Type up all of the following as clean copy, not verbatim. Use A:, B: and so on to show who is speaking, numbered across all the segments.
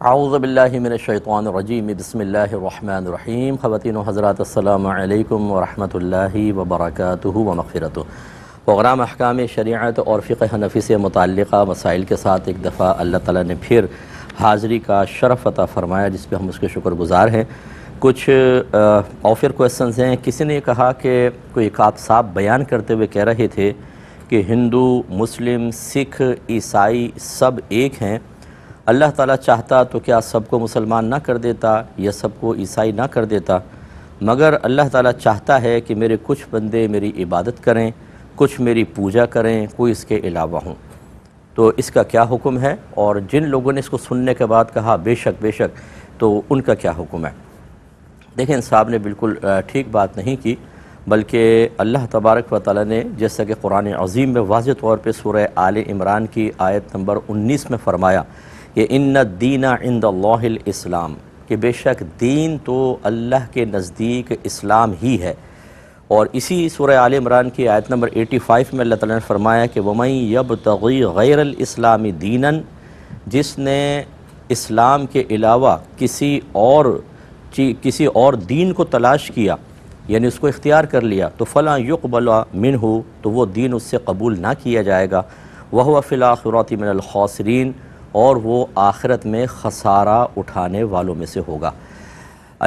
A: اعوذ باللہ من الشیطان الرجیم، بسم اللہ الرحمن الرحیم۔ خواتین و حضرات، السلام علیکم ورحمۃ اللہ وبرکاتہ و مغفرتہ۔ پروگرام احکام شریعت اور فقہ حنفی سے متعلقہ مسائل کے ساتھ ایک دفعہ اللہ تعالیٰ نے پھر حاضری کا شرف عطا فرمایا، جس پہ ہم اس کے شکر گزار ہیں۔ کچھ آفر کویسچنز ہیں۔ کسی نے کہا کہ کوئی ایک صاحب بیان کرتے ہوئے کہہ رہے تھے کہ ہندو، مسلم، سکھ، عیسائی سب ایک ہیں، اللہ تعالیٰ چاہتا تو کیا سب کو مسلمان نہ کر دیتا یا سب کو عیسائی نہ کر دیتا، مگر اللہ تعالیٰ چاہتا ہے کہ میرے کچھ بندے میری عبادت کریں، کچھ میری پوجا کریں، کوئی اس کے علاوہ ہوں۔ تو اس کا کیا حکم ہے؟ اور جن لوگوں نے اس کو سننے کے بعد کہا بے شک بے شک، تو ان کا کیا حکم ہے؟ دیکھیں، صاحب نے بالکل ٹھیک بات نہیں کی، بلکہ اللہ تبارک و تعالیٰ نے جیسا کہ قرآن عظیم میں واضح طور پہ سورہ آل عمران کی آیت نمبر 19 میں فرمایا کہ ان الدین عند اللہ الاسلام، کہ بے شک دین تو اللہ کے نزدیک اسلام ہی ہے۔ اور اسی سورہ آل عمران کی آیت نمبر 85 میں اللہ تعالیٰ نے فرمایا کہ وَمَن يَبْتَغِي غَيْرَ الْإِسْلَامِ دِينًا، جس نے اسلام کے علاوہ کسی اور دین کو تلاش کیا، یعنی اس کو اختیار کر لیا، تو فَلَا يُقْبَلَ مِنْهُ، تو وہ دین اس سے قبول نہ کیا جائے گا، وَهُوَ فِي الْآخِرَةِ مِنَ الْخَاسِرِينَ، اور وہ آخرت میں خسارہ اٹھانے والوں میں سے ہوگا۔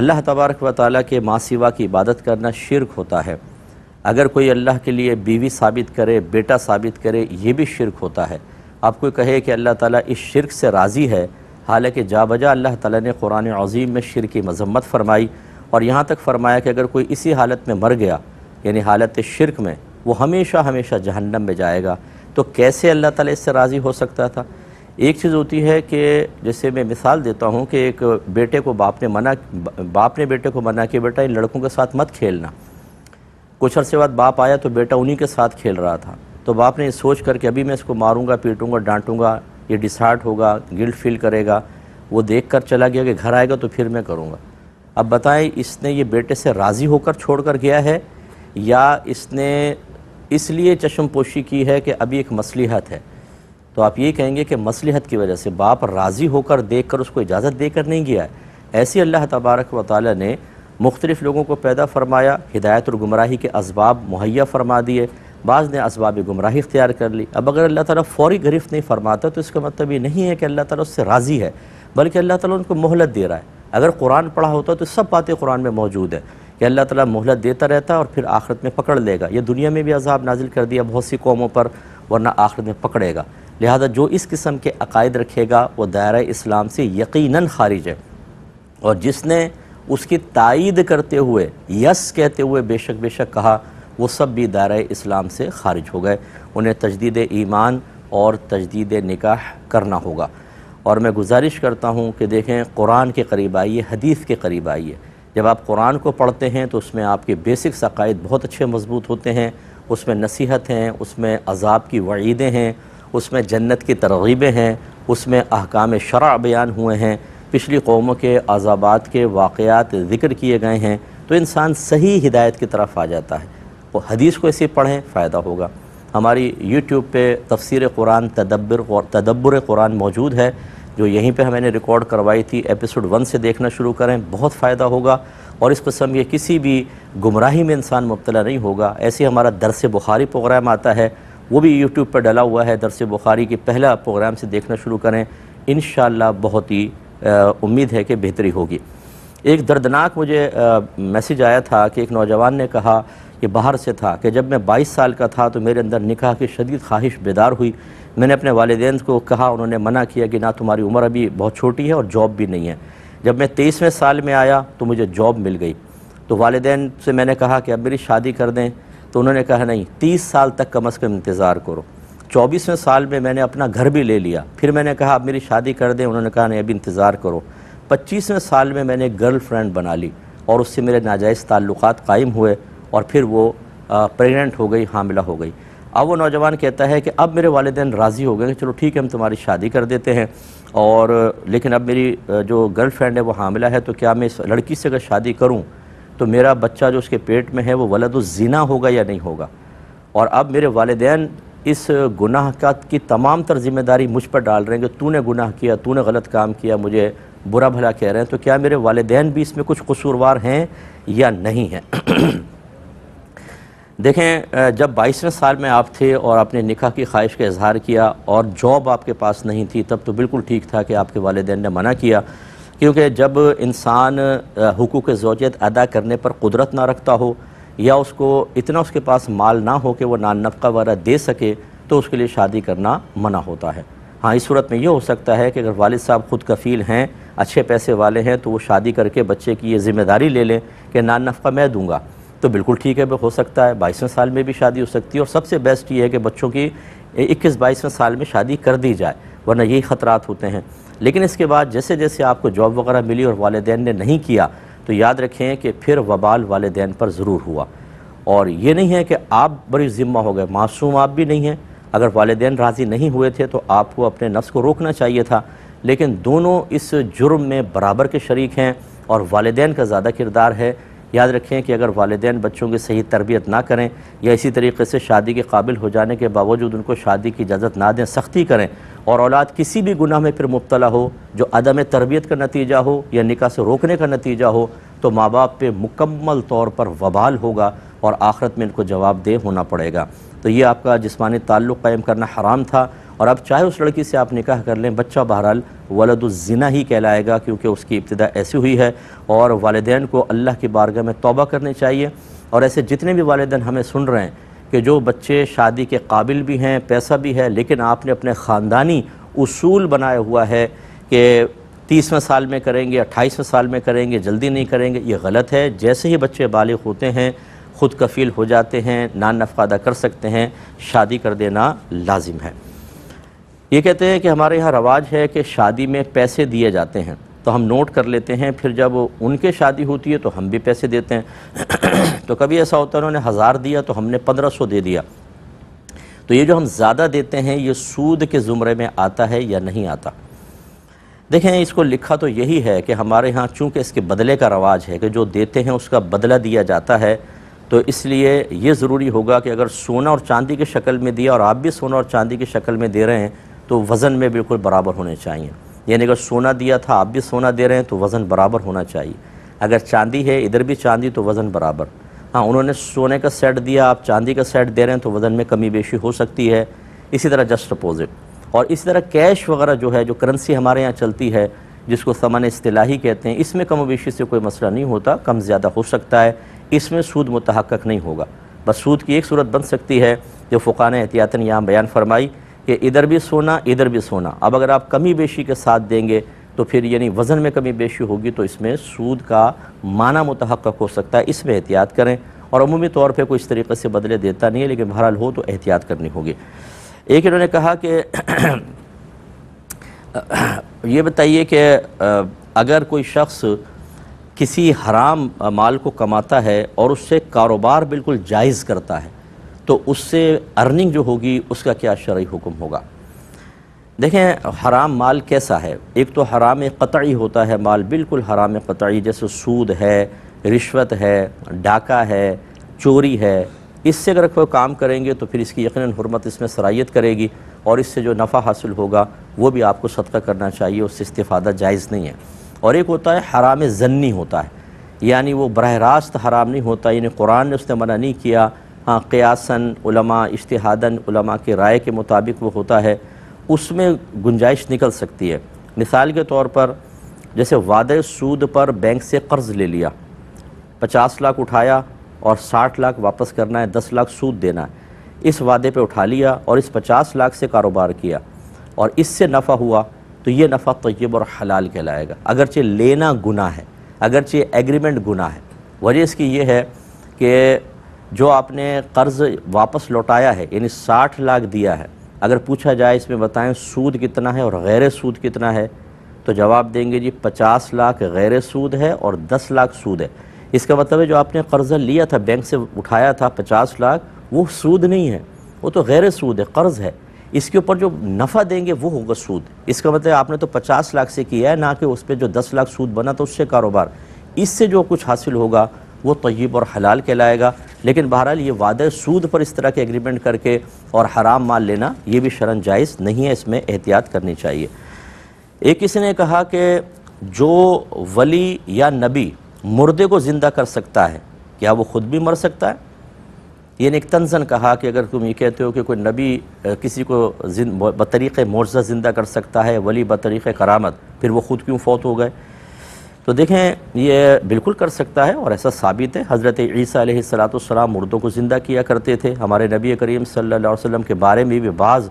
A: اللہ تبارک و تعالیٰ کے ماں سوا کی عبادت کرنا شرک ہوتا ہے۔ اگر کوئی اللہ کے لیے بیوی ثابت کرے، بیٹا ثابت کرے، یہ بھی شرک ہوتا ہے۔ آپ کوئی کہے کہ اللہ تعالیٰ اس شرک سے راضی ہے، حالانکہ جا بجا اللہ تعالیٰ نے قرآن عظیم میں شرک کی مذمت فرمائی، اور یہاں تک فرمایا کہ اگر کوئی اسی حالت میں مر گیا، یعنی حالت شرک میں، وہ ہمیشہ ہمیشہ جہنم میں جائے گا۔ تو کیسے اللہ تعالیٰ اس سے راضی ہو سکتا تھا؟ ایک چیز ہوتی ہے کہ جیسے میں مثال دیتا ہوں کہ ایک بیٹے کو باپ نے بیٹے کو منع کیا، بیٹا ان لڑکوں کے ساتھ مت کھیلنا۔ کچھ عرصے بعد باپ آیا تو بیٹا انہی کے ساتھ کھیل رہا تھا، تو باپ نے یہ سوچ کر کہ ابھی میں اس کو ماروں گا، پیٹوں گا، ڈانٹوں گا، یہ ڈسہارٹ ہوگا، گلٹ فیل کرے گا، وہ دیکھ کر چلا گیا کہ گھر آئے گا تو پھر میں کروں گا۔ اب بتائیں، اس نے یہ بیٹے سے راضی ہو کر چھوڑ کر گیا ہے، یا اس نے اس لیے چشم پوشی کی ہے کہ ابھی ایک مصلحت ہے؟ تو آپ یہ کہیں گے کہ مصلحت کی وجہ سے باپ راضی ہو کر دیکھ کر اس کو اجازت دے کر نہیں گیا ہے۔ ایسے اللہ تبارک و تعالیٰ نے مختلف لوگوں کو پیدا فرمایا، ہدایت اور گمراہی کے اسباب مہیا فرما دیے، بعض نے اسباب گمراہی اختیار کر لی۔ اب اگر اللہ تعالیٰ فوری گرفت نہیں فرماتا تو اس کا مطلب یہ نہیں ہے کہ اللہ تعالیٰ اس سے راضی ہے، بلکہ اللہ تعالیٰ ان کو مہلت دے رہا ہے۔ اگر قرآن پڑھا ہوتا تو سب باتیں قرآن میں موجود ہیں کہ اللہ تعالیٰ مہلت دیتا رہتا ہے اور پھر آخرت میں پکڑ لے گا۔ یہ دنیا میں بھی عذاب نازل کر دیا بہت سی قوموں پر، ورنہ آخرت میں پکڑے گا۔ لہذا جو اس قسم کے عقائد رکھے گا وہ دائرہ اسلام سے یقیناً خارج ہے، اور جس نے اس کی تائید کرتے ہوئے، یس کہتے ہوئے بے شک کہا، وہ سب بھی دائرہ اسلام سے خارج ہو گئے۔ انہیں تجدید ایمان اور تجدید نکاح کرنا ہوگا۔ اور میں گزارش کرتا ہوں کہ دیکھیں، قرآن کے قریب آئیے، حدیث کے قریب آئیے۔ جب آپ قرآن کو پڑھتے ہیں تو اس میں آپ کے بیسکس عقائد بہت اچھے مضبوط ہوتے ہیں، اس میں نصیحت ہیں، اس میں عذاب کی وعیدیں ہیں، اس میں جنت کی ترغیبیں ہیں، اس میں احکام شرع بیان ہوئے ہیں، پچھلی قوموں کے عذابات کے واقعات ذکر کیے گئے ہیں، تو انسان صحیح ہدایت کی طرف آ جاتا ہے۔ وہ حدیث کو ایسے پڑھیں، فائدہ ہوگا۔ ہماری یوٹیوب پہ تفسیر قرآن تدبر قرآن موجود ہے، جو یہیں پہ میں نے ریکارڈ کروائی تھی، ایپیسوڈ 1 سے دیکھنا شروع کریں، بہت فائدہ ہوگا، اور اس قسم کے کسی بھی گمراہی میں انسان مبتلا نہیں ہوگا۔ ایسے ہمارا درس بخاری پروگرام آتا ہے، وہ بھی یوٹیوب پر ڈلا ہوا ہے، درس بخاری کی پہلا پروگرام سے دیکھنا شروع کریں، انشاءاللہ بہت ہی امید ہے کہ بہتری ہوگی۔ ایک دردناک مجھے میسیج آیا تھا کہ ایک نوجوان نے کہا کہ باہر سے تھا کہ جب میں 22 سال کا تھا تو میرے اندر نکاح کی شدید خواہش بیدار ہوئی۔ میں نے اپنے والدین کو کہا، انہوں نے منع کیا کہ نہ، تمہاری عمر ابھی بہت چھوٹی ہے اور جاب بھی نہیں ہے۔ جب میں 23ویں سال میں آیا تو مجھے جاب مل گئی، تو والدین سے میں نے کہا کہ اب میری شادی کر دیں، تو انہوں نے کہا نہیں، 30 سال تک کم از کم انتظار کرو۔ 24ویں سال میں نے اپنا گھر بھی لے لیا، پھر میں نے کہا اب میری شادی کر دیں، انہوں نے کہا نہیں، ابھی انتظار کرو۔ 25ویں سال میں نے گرل فرینڈ بنا لی، اور اس سے میرے ناجائز تعلقات قائم ہوئے، اور پھر وہ پریگننٹ ہو گئی، حاملہ ہو گئی۔ اب وہ نوجوان کہتا ہے کہ اب میرے والدین راضی ہو گئے کہ چلو ٹھیک ہے، ہم تمہاری شادی کر دیتے ہیں، اور لیکن اب میری جو گرل فرینڈ ہے وہ حاملہ ہے، تو کیا میں اس لڑکی سے اگر شادی کروں تو میرا بچہ جو اس کے پیٹ میں ہے وہ ولد الزنا ہوگا یا نہیں ہوگا؟ اور اب میرے والدین اس گناہ کی تمام تر ذمہ داری مجھ پر ڈال رہے ہیں کہ تو نے گناہ کیا، تو نے غلط کام کیا، مجھے برا بھلا کہہ رہے ہیں، تو کیا میرے والدین بھی اس میں کچھ قصوروار ہیں یا نہیں ہیں؟ دیکھیں، جب 22ویں سال میں آپ تھے اور آپ نے نکاح کی خواہش کا اظہار کیا اور جاب آپ کے پاس نہیں تھی، تب تو بالکل ٹھیک تھا کہ آپ کے والدین نے منع کیا، کیونکہ جب انسان حقوق زوجیت ادا کرنے پر قدرت نہ رکھتا ہو یا اس کو اتنا اس کے پاس مال نہ ہو کہ وہ نان نفقہ وغیرہ دے سکے، تو اس کے لیے شادی کرنا منع ہوتا ہے۔ ہاں، اس صورت میں یہ ہو سکتا ہے کہ اگر والد صاحب خود کفیل ہیں، اچھے پیسے والے ہیں، تو وہ شادی کر کے بچے کی یہ ذمہ داری لے لیں کہ نان نفقہ میں دوں گا، تو بالکل ٹھیک ہے، ہو سکتا ہے 22ویں سال میں بھی شادی ہو سکتی ہے، اور سب سے بیسٹ یہ ہے کہ بچوں کی 21-22ویں سال میں شادی کر دی جائے، ورنہ یہی خطرات ہوتے ہیں۔ لیکن اس کے بعد جیسے جیسے آپ کو جاب وغیرہ ملی اور والدین نے نہیں کیا، تو یاد رکھیں کہ پھر وبال والدین پر ضرور ہوا، اور یہ نہیں ہے کہ آپ بڑی ذمہ ہو گئے، معصوم آپ بھی نہیں ہیں۔ اگر والدین راضی نہیں ہوئے تھے تو آپ کو اپنے نفس کو روکنا چاہیے تھا، لیکن دونوں اس جرم میں برابر کے شریک ہیں اور والدین کا زیادہ کردار ہے۔ یاد رکھیں کہ اگر والدین بچوں کی صحیح تربیت نہ کریں یا اسی طریقے سے شادی کے قابل ہو جانے کے باوجود ان کو شادی کی اجازت نہ دیں، سختی کریں، اور اولاد کسی بھی گناہ میں پھر مبتلا ہو جو عدم تربیت کا نتیجہ ہو یا نکاح سے روکنے کا نتیجہ ہو، تو ماں باپ پہ مکمل طور پر وبال ہوگا اور آخرت میں ان کو جواب دہ ہونا پڑے گا۔ تو یہ آپ کا جسمانی تعلق قائم کرنا حرام تھا، اور اب چاہے اس لڑکی سے آپ نکاح کر لیں، بچہ بہرحال ولد الزنا ہی کہلائے گا، کیونکہ اس کی ابتدا ایسی ہوئی ہے۔ اور والدین کو اللہ کی بارگاہ میں توبہ کرنی چاہیے، اور ایسے جتنے بھی والدین ہمیں سن رہے ہیں کہ جو بچے شادی کے قابل بھی ہیں، پیسہ بھی ہے، لیکن آپ نے اپنے خاندانی اصول بنایا ہوا ہے کہ 30ویں سال میں کریں گے، 28ویں سال میں کریں گے، جلدی نہیں کریں گے، یہ غلط ہے۔ جیسے ہی بچے بالغ ہوتے ہیں، خود کفیل ہو جاتے ہیں، نان نفقہ ادا کر سکتے ہیں، شادی کر دینا لازم ہے۔ یہ کہتے ہیں کہ ہمارے یہاں رواج ہے کہ شادی میں پیسے دیے جاتے ہیں، تو ہم نوٹ کر لیتے ہیں، پھر جب ان کے شادی ہوتی ہے تو ہم بھی پیسے دیتے ہیں۔ تو کبھی ایسا ہوتا ہے انہوں نے 1000 دیا تو ہم نے 1500 دے دیا، تو یہ جو ہم زیادہ دیتے ہیں یہ سود کے زمرے میں آتا ہے یا نہیں آتا؟ دیکھیں، اس کو لکھا تو یہی ہے کہ ہمارے ہاں چونکہ اس کے بدلے کا رواج ہے کہ جو دیتے ہیں اس کا بدلہ دیا جاتا ہے، تو اس لیے یہ ضروری ہوگا کہ اگر سونا اور چاندی کی شکل میں دیا اور آپ بھی سونا اور چاندی کی شکل میں دے رہے ہیں تو وزن میں بالکل برابر ہونے چاہیے۔ یعنی اگر سونا دیا تھا آپ بھی سونا دے رہے ہیں تو وزن برابر ہونا چاہیے۔ اگر چاندی ہے ادھر بھی چاندی تو وزن برابر۔ ہاں، انہوں نے سونے کا سیٹ دیا، آپ چاندی کا سیٹ دے رہے ہیں تو وزن میں کمی بیشی ہو سکتی ہے۔ اسی طرح جسٹ اپوزٹ، اور اسی طرح کیش وغیرہ جو ہے، جو کرنسی ہمارے یہاں چلتی ہے جس کو ثمن اصطلاحی کہتے ہیں، اس میں کم و بیشی سے کوئی مسئلہ نہیں ہوتا، کم زیادہ ہو سکتا ہے، اس میں سود متحقق نہیں ہوگا۔ بس سود کی ایک صورت بن سکتی ہے جو فقہاء نے احتیاطاً یہاں بیان فرمائی کہ ادھر بھی سونا ادھر بھی سونا۔ اب اگر آپ کمی بیشی کے ساتھ دیں گے تو پھر یعنی وزن میں کمی بیشی ہوگی تو اس میں سود کا معنی متحقق ہو سکتا ہے، اس میں احتیاط کریں۔ اور عمومی طور پہ کوئی اس طریقے سے بدلے دیتا نہیں ہے، لیکن بہرحال ہو تو احتیاط کرنی ہوگی۔ ایک انہوں نے کہا کہ یہ بتائیے کہ اگر کوئی شخص کسی حرام مال کو کماتا ہے اور اس سے کاروبار بالکل جائز کرتا ہے تو اس سے ارننگ جو ہوگی اس کا کیا شرعی حکم ہوگا؟ دیکھیں، حرام مال کیسا ہے؟ ایک تو حرام قطعی ہوتا ہے مال، بالکل حرام قطعی، جیسے سود ہے، رشوت ہے، ڈاکہ ہے، چوری ہے۔ اس سے اگر کوئی کام کریں گے تو پھر اس کی یقیناً حرمت اس میں سرایت کرے گی، اور اس سے جو نفع حاصل ہوگا وہ بھی آپ کو صدقہ کرنا چاہیے، اس سے استفادہ جائز نہیں ہے۔ اور ایک ہوتا ہے حرام ظنی ہوتا ہے، یعنی وہ براہ راست حرام نہیں ہوتا، یعنی قرآن نے اس نے منع نہیں کیا، ہاں قیاساً علماء اجتہاداً علماء کے رائے کے مطابق وہ ہوتا ہے، اس میں گنجائش نکل سکتی ہے۔ مثال کے طور پر جیسے وعدہ سود پر بینک سے قرض لے لیا، 50 لاکھ اٹھایا اور 60 لاکھ واپس کرنا ہے، 10 لاکھ سود دینا ہے، اس وعدے پہ اٹھا لیا اور اس 50 لاکھ سے کاروبار کیا اور اس سے نفع ہوا، تو یہ نفع طیب اور حلال کہلائے گا، اگرچہ لینا گناہ ہے، اگرچہ ایگریمنٹ گناہ ہے۔ وجہ اس کی یہ ہے کہ جو آپ نے قرض واپس لوٹایا ہے، یعنی 60 لاکھ دیا ہے، اگر پوچھا جائے اس میں بتائیں سود کتنا ہے اور غیر سود کتنا ہے، تو جواب دیں گے جی 50 لاکھ غیر سود ہے اور 10 لاکھ سود ہے۔ اس کا مطلب ہے جو آپ نے قرضہ لیا تھا، بینک سے اٹھایا تھا 50 لاکھ، وہ سود نہیں ہے، وہ تو غیر سود ہے، قرض ہے۔ اس کے اوپر جو نفع دیں گے وہ ہوگا سود۔ اس کا مطلب آپ نے تو 50 لاکھ سے کیا ہے، نہ کہ اس پہ جو 10 لاکھ سود بنا تو اس سے کاروبار، اس سے جو کچھ حاصل ہوگا وہ طیب اور حلال کہلائے گا۔ لیکن بہرحال یہ وعدہ سود پر اس طرح کے ایگریمنٹ کر کے اور حرام مال لینا یہ بھی شرعاً جائز نہیں ہے، اس میں احتیاط کرنی چاہیے۔ ایک کسی نے کہا کہ جو ولی یا نبی مردے کو زندہ کر سکتا ہے کیا وہ خود بھی مر سکتا ہے؟ یعنی ایک طنزاً کہا کہ اگر تم یہ کہتے ہو کہ کوئی نبی کسی کو بطریق معجزہ زندہ کر سکتا ہے، ولی بطریق کرامت، پھر وہ خود کیوں فوت ہو گئے؟ تو دیکھیں یہ بالکل کر سکتا ہے اور ایسا ثابت ہے۔ حضرت عیسیٰ علیہ السلام مردوں کو زندہ کیا کرتے تھے۔ ہمارے نبی کریم صلی اللہ علیہ وسلم کے بارے میں بھی بعض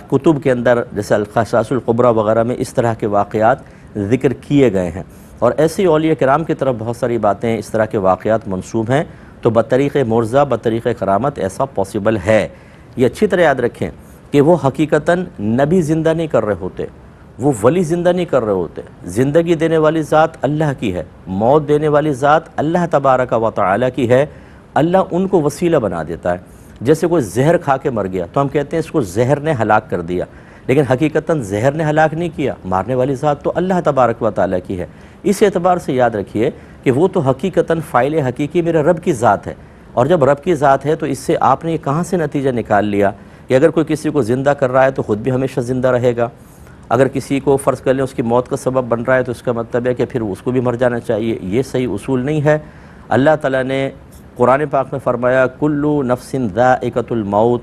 A: کتب کے اندر جیسے القصص الکبریٰ وغیرہ میں اس طرح کے واقعات ذکر کیے گئے ہیں، اور ایسے اولیاء کرام کی طرف بہت ساری باتیں اس طرح کے واقعات منسوب ہیں۔ تو بطریق معجزہ، بطریق کرامت ایسا پاسبل ہے۔ یہ اچھی طرح یاد رکھیں کہ وہ حقیقتاً نبی زندہ نہیں کر رہے ہوتے، وہ ولی زندہ نہیں کر رہے ہوتے۔ زندگی دینے والی ذات اللہ کی ہے، موت دینے والی ذات اللہ تبارک و تعالی کی ہے۔ اللہ ان کو وسیلہ بنا دیتا ہے۔ جیسے کوئی زہر کھا کے مر گیا تو ہم کہتے ہیں اس کو زہر نے ہلاک کر دیا، لیکن حقیقتاً زہر نے ہلاک نہیں کیا، مارنے والی ذات تو اللہ تبارک و تعالی کی ہے۔ اس اعتبار سے یاد رکھیے کہ وہ تو حقیقتاً فاعل حقیقی میرے رب کی ذات ہے، اور جب رب کی ذات ہے تو اس سے آپ نے یہ کہاں سے نتیجہ نکال لیا کہ اگر کوئی کسی کو زندہ کر رہا ہے تو خود بھی ہمیشہ زندہ رہے گا؟ اگر کسی کو فرض کر لیں اس کی موت کا سبب بن رہا ہے تو اس کا مطلب ہے کہ پھر اس کو بھی مر جانا چاہیے۔ یہ صحیح اصول نہیں ہے۔ اللہ تعالیٰ نے قرآن پاک میں فرمایا کلُّ نفس ذائقۃ الموت،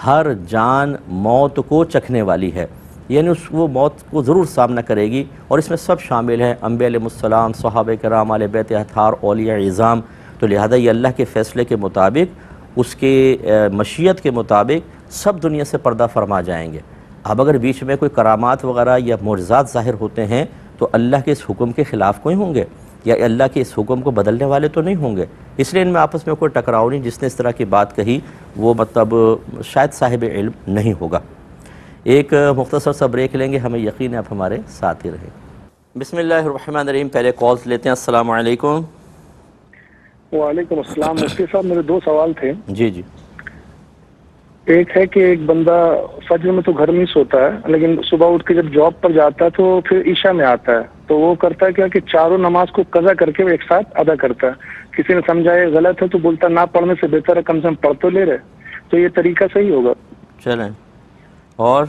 A: ہر جان موت کو چکھنے والی ہے، یعنی وہ موت کو ضرور سامنا کرے گی، اور اس میں سب شامل ہیں انبیاء علیہ السلام، صحابہ کرام، اہل بیت اطہار، اولیاء عظام۔ تو لہذا یہ اللہ کے فیصلے کے مطابق، اس کے مشیت کے مطابق سب دنیا سے پردہ فرما جائیں گے۔ اب اگر بیچ میں کوئی کرامات وغیرہ یا معجزات ظاہر ہوتے ہیں تو اللہ کے اس حکم کے خلاف کوئی ہوں گے یا اللہ کے اس حکم کو بدلنے والے تو نہیں ہوں گے، اس لیے ان میں آپس میں کوئی ٹکراؤ نہیں۔ جس نے اس طرح کی بات کہی وہ مطلب شاید صاحب علم نہیں ہوگا۔ ایک مختصر سا بریک لیں گے، ہمیں یقین ہے آپ ہمارے ساتھ ہی رہیں۔ بسم اللہ الرحمن الرحیم۔ پہلے کالز لیتے ہیں۔ السلام علیکم۔
B: وعلیکم السلام۔ مفتی صاحب میرے دو سوال تھے۔
A: جی جی۔
B: ایک ہے کہ ایک بندہ فجر میں تو گھر میں سوتا ہے، لیکن صبح اٹھ کے جب جاب پر جاتا ہے تو پھر عشاء میں آتا ہے، تو وہ کرتا ہے کیا کہ چاروں نماز کو قضا کر کے وہ ایک ساتھ ادا کرتا ہے۔ کسی نے سمجھا یہ غلط ہے تو بولتا نہ پڑھنے سے بہتر ہے کم سے کم پڑھ تو لے رہے، تو یہ طریقہ صحیح ہوگا؟
A: چلیں۔ اور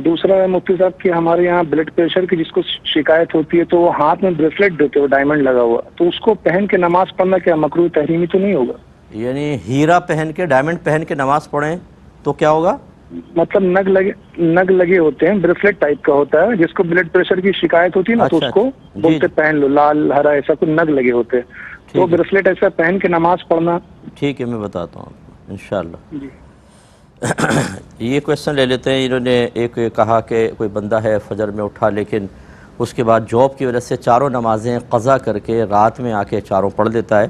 B: دوسرا ہے مفتی صاحب کہ ہمارے یہاں بلڈ پریشر کی جس کو شکایت ہوتی ہے تو وہ ہاتھ میں بریسلیٹ دیتے ہو ڈائمنڈ لگا ہوا، تو اس کو پہن کے نماز پڑھنا کیا مکروہ تحریمی تو نہیں ہوگا؟
A: یعنی ہیرا پہن کے، ڈائمنڈ پہن کے نماز پڑھیں تو کیا ہوگا؟
B: مطلب نگ لگے ہوتے ہیں، بریسلیٹ ٹائپ کا ہوتا ہے، جس کو بلڈ پریشر کی شکایت ہوتی ہے نا تو اس کو بولتے پہن لو، لال ہرا ایسا کچھ نگ لگے ہوتے ہیں، تو بریسلیٹ ایسا پہن کے نماز پڑھنا؟
A: ٹھیک ہے، میں بتاتا ہوں آپ کو انشاءاللہ۔
B: جی۔
A: یہ کویسچن لے لیتے ہیں۔ انہوں نے ایک کہا کہ کوئی بندہ ہے فجر میں اٹھا لیکن اس کے بعد جاب کی وجہ سے چاروں نمازیں قضا کر کے رات میں آ کے چاروں پڑھ دیتا ہے،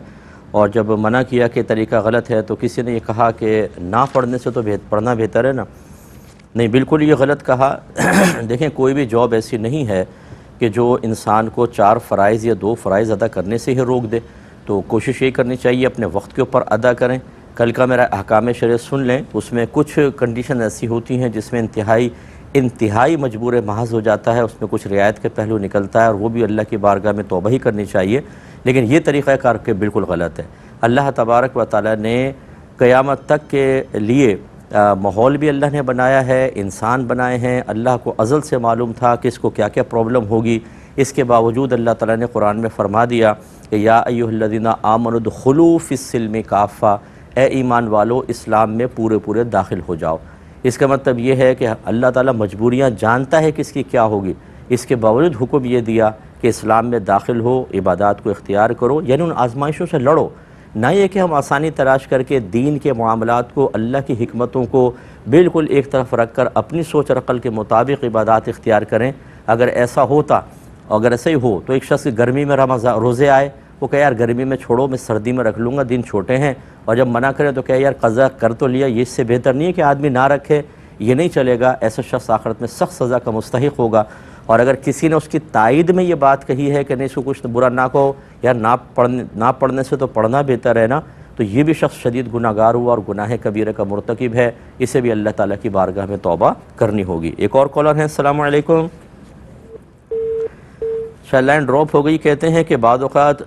A: اور جب منع کیا کہ طریقہ غلط ہے تو کسی نے یہ کہا کہ نہ پڑھنے سے تو پڑھنا بہتر ہے نا۔ نہیں، بالکل یہ غلط کہا۔ دیکھیں کوئی بھی جاب ایسی نہیں ہے کہ جو انسان کو 4 فرائض یا 2 فرائض ادا کرنے سے ہی روک دے، تو کوشش یہ کرنی چاہیے اپنے وقت کے اوپر ادا کریں۔ کل کا میرا احکام شریعت سن لیں، اس میں کچھ کنڈیشن ایسی ہوتی ہیں جس میں انتہائی مجبور محض ہو جاتا ہے، اس میں کچھ رعایت کے پہلو نکلتا ہے، اور وہ بھی اللہ کی بارگاہ میں توبہ ہی کرنی چاہیے، لیکن یہ طریقہ کار کے بالکل غلط ہے۔ اللہ تبارک و تعالی نے قیامت تک کے لیے ماحول بھی اللہ نے بنایا ہے، انسان بنائے ہیں، اللہ کو ازل سے معلوم تھا کہ اس کو کیا کیا پرابلم ہوگی، اس کے باوجود اللہ تعالیٰ نے قرآن میں فرما دیا کہ یا ایھا الذین آمنوا ادخلوا فی السلم کافہ، اے ایمان والو اسلام میں پورے داخل ہو جاؤ۔ اس کا مطلب یہ ہے کہ اللہ تعالیٰ مجبوریاں جانتا ہے کس کی کیا ہوگی، اس کے باوجود حکم یہ دیا کہ اسلام میں داخل ہو، عبادات کو اختیار کرو، یعنی ان آزمائشوں سے لڑو۔ نہ یہ کہ ہم آسانی تلاش کر کے دین کے معاملات کو، اللہ کی حکمتوں کو بالکل ایک طرف رکھ کر اپنی سوچ اور عقل کے مطابق عبادات اختیار کریں۔ اگر ایسا ہوتا، اگر ایسا ہی ہو تو ایک شخص گرمی میں روزے آئے، وہ کہے یار گرمی میں چھوڑو، میں سردی میں رکھ لوں گا، دن چھوٹے ہیں، اور جب منع کرے تو کہے یار قضا کر تو لیا۔ یہ اس سے بہتر نہیں ہے کہ آدمی نہ رکھے، یہ نہیں چلے گا، ایسا شخص آخرت میں سخت سزا کا مستحق ہوگا۔ اور اگر کسی نے اس کی تائید میں یہ بات کہی ہے کہ نہیں اس کو کچھ برا نہ کہو، یار نہ پڑھنے سے تو پڑھنا بہتر ہے نا، تو یہ بھی شخص شدید گناہ گار ہوا اور گناہ کبیرہ کا مرتکب ہے، اسے بھی اللہ تعالیٰ کی بارگاہ میں توبہ کرنی ہوگی۔ ایک اور کالر ہیں۔ السلام علیکم۔ شاید لائن ڈراپ ہو گئی. کہتے ہیں کہ بعض اوقات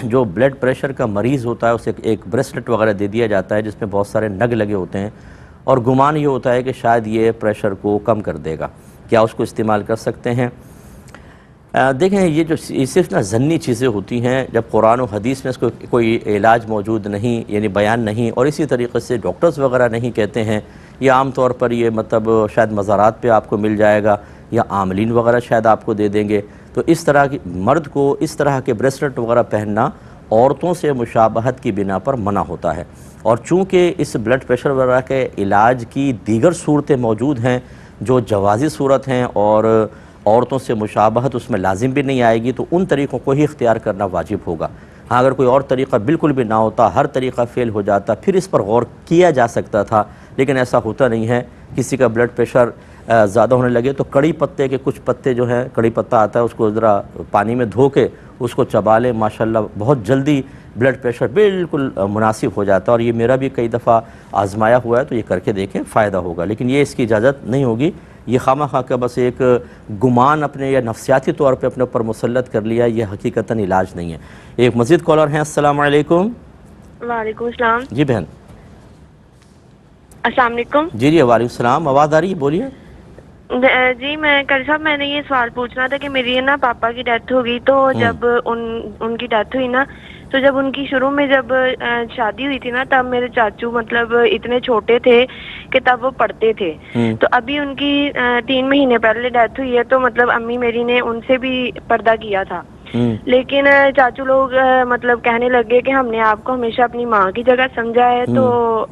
A: جو بلڈ پریشر کا مریض ہوتا ہے اسے ایک بریسلٹ وغیرہ دے دیا جاتا ہے جس میں بہت سارے نگ لگے ہوتے ہیں اور گمان یہ ہوتا ہے کہ شاید یہ پریشر کو کم کر دے گا. کیا اس کو استعمال کر سکتے ہیں؟ دیکھیں یہ جو صرف نا ظنی چیزیں ہوتی ہیں، جب قرآن و حدیث میں اس کو کوئی علاج موجود نہیں یعنی بیان نہیں، اور اسی طریقے سے ڈاکٹرز وغیرہ نہیں کہتے ہیں، یہ عام طور پر یہ مطلب شاید مزارات پہ آپ کو مل جائے گا یا عاملین وغیرہ شاید آپ کو دے دیں گے. تو اس طرح کی مرد کو اس طرح کے بریسلٹ وغیرہ پہننا عورتوں سے مشابہت کی بنا پر منع ہوتا ہے. اور چونکہ اس بلڈ پریشر وغیرہ کے علاج کی دیگر صورتیں موجود ہیں جو جوازی صورت ہیں اور عورتوں سے مشابہت اس میں لازم بھی نہیں آئے گی، تو ان طریقوں کو ہی اختیار کرنا واجب ہوگا. ہاں اگر کوئی اور طریقہ بالکل بھی نہ ہوتا، ہر طریقہ فیل ہو جاتا، پھر اس پر غور کیا جا سکتا تھا، لیکن ایسا ہوتا نہیں ہے. کسی کا بلڈ پریشر زیادہ ہونے لگے تو کڑی پتے کے کچھ پتے جو ہیں، کڑی پتہ آتا ہے، اس کو ذرا پانی میں دھو کے اس کو چبا لیں، ماشاءاللہ بہت جلدی بلڈ پریشر بالکل مناسب ہو جاتا ہے. اور یہ میرا بھی کئی دفعہ آزمایا ہوا ہے، تو یہ کر کے دیکھیں فائدہ ہوگا. لیکن یہ اس کی اجازت نہیں ہوگی. یہ خواہ کا بس ایک گمان اپنے یا نفسیاتی طور پہ اپنے اوپر مسلط کر لیا، یہ حقیقتاً علاج نہیں ہے. ایک مزید کالر ہیں. السلام علیکم.
C: وعلیکم السلام.
A: جی بہن.
C: السلام علیکم.
A: جی وعلیکم السلام. آواز آ رہی ہے، بولیے.
C: جی قاری صاحب میں نے یہ سوال پوچھنا تھا کہ میری نا پاپا کی ڈیتھ ہو گئی، تو جب ان کی ڈیتھ ہوئی نا، تو جب ان کی شروع میں جب شادی ہوئی تھی نا، تب میرے چاچو مطلب اتنے چھوٹے تھے کہ تب وہ پڑھتے تھے. تو ابھی ان کی 3 مہینے پہلے ڈیتھ ہوئی ہے، تو مطلب امی میری نے ان سے بھی پردہ کیا تھا. لیکن چاچو لوگ مطلب کہنے لگے کہ ہم نے آپ کو ہمیشہ اپنی ماں کی جگہ سمجھا ہے، تو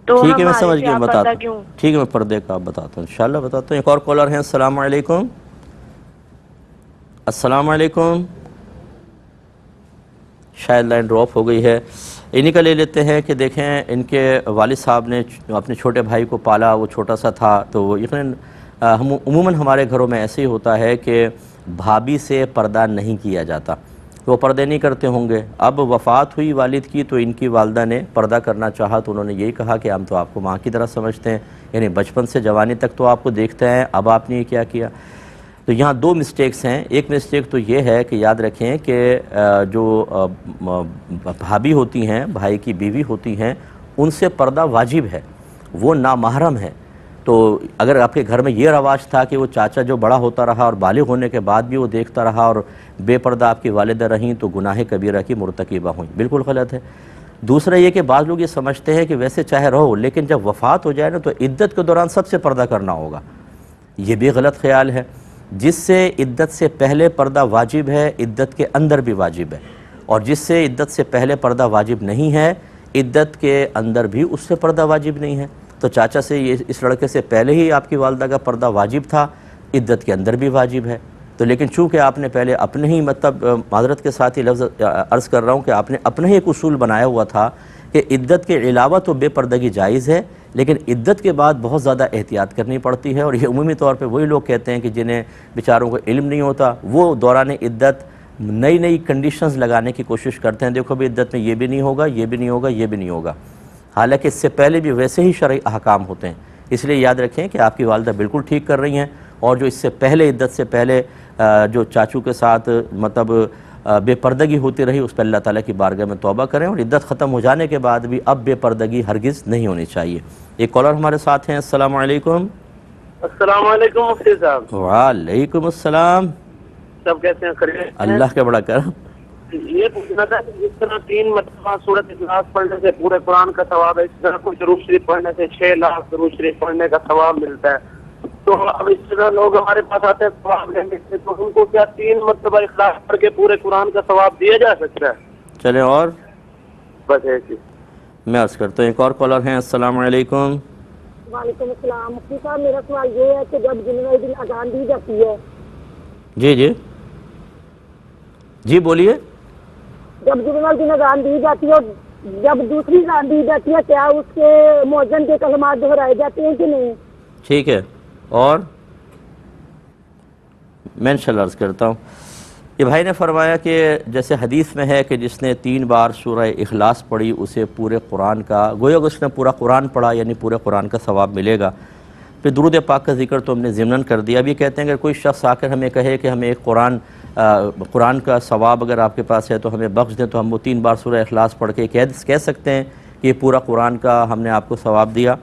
A: ٹھیک ہے، میں سمجھ گیا، بتاتا ہوں.
C: کیوں؟
A: ٹھیک ہے، میں پردے کا بتاتا ہوں، انشاءاللہ بتاتا ہوں. ایک اور کالر ہیں. السلام علیکم. السلام علیکم. شاید لائن ڈراپ ہو گئی ہے. انہی کا لے لیتے ہیں کہ دیکھیں ان کے والد صاحب نے اپنے چھوٹے بھائی کو پالا، وہ چھوٹا سا تھا، تو وہ یقیناً عموماً ہمارے گھروں میں ایسے ہی ہوتا ہے کہ بھابھی سے پردہ نہیں کیا جاتا، وہ پردے نہیں کرتے ہوں گے. اب وفات ہوئی والد کی تو ان کی والدہ نے پردہ کرنا چاہا، تو انہوں نے یہی کہا کہ ہم تو آپ کو ماں کی طرح سمجھتے ہیں، یعنی بچپن سے جوانی تک تو آپ کو دیکھتے ہیں، اب آپ نے یہ کیا کیا. تو یہاں 2 مسٹیکس ہیں. ایک مسٹیک تو یہ ہے کہ یاد رکھیں کہ جو بھابھی ہوتی ہیں، بھائی کی بیوی ہوتی ہیں، ان سے پردہ واجب ہے، وہ نامحرم ہے. تو اگر آپ کے گھر میں یہ رواج تھا کہ وہ چاچا جو بڑا ہوتا رہا اور بالغ ہونے کے بعد بھی وہ دیکھتا رہا اور بے پردہ آپ کی والدہ رہیں، تو گناہ کبیرہ کی مرتکبہ ہوئیں، بالکل غلط ہے. دوسرا یہ کہ بعض لوگ یہ سمجھتے ہیں کہ ویسے چاہے رہو، لیکن جب وفات ہو جائے نا تو عدت کے دوران سب سے پردہ کرنا ہوگا. یہ بھی غلط خیال ہے. جس سے عدت سے پہلے پردہ واجب ہے، عدت کے اندر بھی واجب ہے، اور جس سے عدت سے پہلے پردہ واجب نہیں ہے، عدت کے اندر بھی اس سے پردہ واجب نہیں ہے. تو چاچا سے اس لڑکے سے پہلے ہی آپ کی والدہ کا پردہ واجب تھا، عدت کے اندر بھی واجب ہے. تو لیکن چونکہ آپ نے پہلے اپنے ہی مطلب معذرت کے ساتھ ہی لفظ عرض کر رہا ہوں کہ آپ نے اپنا ہی ایک اصول بنایا ہوا تھا کہ عدت کے علاوہ تو بے پردگی جائز ہے، لیکن عدت کے بعد بہت زیادہ احتیاط کرنی پڑتی ہے. اور یہ عمومی طور پہ وہی لوگ کہتے ہیں کہ جنہیں بیچاروں کو علم نہیں ہوتا، وہ دوران عدت نئی کنڈیشنز لگانے کی کوشش کرتے ہیں. دیکھو بھی عدت میں یہ بھی نہیں ہوگا، یہ بھی نہیں ہوگا، یہ بھی نہیں ہوگا، حالانکہ اس سے پہلے بھی ویسے ہی شرعی احکام ہوتے ہیں. اس لیے یاد رکھیں کہ آپ کی والدہ بالکل ٹھیک کر رہی ہیں. اور جو اس سے پہلے عدت سے پہلے جو چاچو کے ساتھ مطلب بے پردگی ہوتی رہی، اس پہ اللہ تعالیٰ کی بارگاہ میں توبہ کریں، اور عدت ختم ہو جانے کے بعد بھی اب بے پردگی ہرگز نہیں ہونی چاہیے. ایک کالر ہمارے ساتھ ہیں. السلام علیکم.
D: السلام علیکم مفتی صاحب.
A: وعلیکم السلام.
D: سب کیسے ہیں؟ خیریت؟
A: اللہ کا بڑا کرم.
D: یہ پوچھنا تھا کہ جس طرح 3 مرتبہ سورۃ اخلاص پڑھنے سے پورے قرآن کا ثواب ہے، اس طرح کوئی درود شریف پڑھنے سے 6 لاکھ درود شریف پڑھنے کا ثواب ملتا ہے. تو اب اس طرح لوگ ہمارے پاس آتے ہیں ثواب لینے سے، تو ان کو کیا 3 مرتبہ اخلاص پڑھ کے پورے قرآن کا ثواب دیا جا سکتا ہے؟
A: چلیں اور
D: بس ایسی
A: میں عرض کرتا ہوں. ایک اور کالر ہیں. السلام علیکم.
E: وعلیکم السلام. مفتی صاحب میرا سوال یہ ہے کہ جب جمعہ دن اذان دی جاتی ہے،
A: جی بولیے.
E: جب جمعہ دن اذان دی جاتی ہے اور جب دوسری اذان دی جاتی ہے، کیا اس کے مؤذن کے کلمات دہرائے جاتے ہیں کہ نہیں؟
A: ٹھیک ہے. اور میں انشاءاللہ عرض کرتا ہوں. یہ بھائی نے فرمایا کہ جیسے حدیث میں ہے کہ جس نے 3 بار سورہ اخلاص پڑھی اسے پورے قرآن کا، گویا کہ اس نے پورا قرآن پڑھا، یعنی پورے قرآن کا ثواب ملے گا. پھر درود پاک کا ذکر تو ہم نے ضمناً کر دیا. اب یہ کہتے ہیں کہ کوئی شخص آ کر ہمیں کہے کہ ہمیں ایک قرآن قرآن کا ثواب اگر آپ کے پاس ہے تو ہمیں بخش دیں، تو ہم وہ 3 بار سورہ اخلاص پڑھ کے کہہ سکتے ہیں کہ یہ پورا قرآن کا ہم نے آپ کو ثواب دیا؟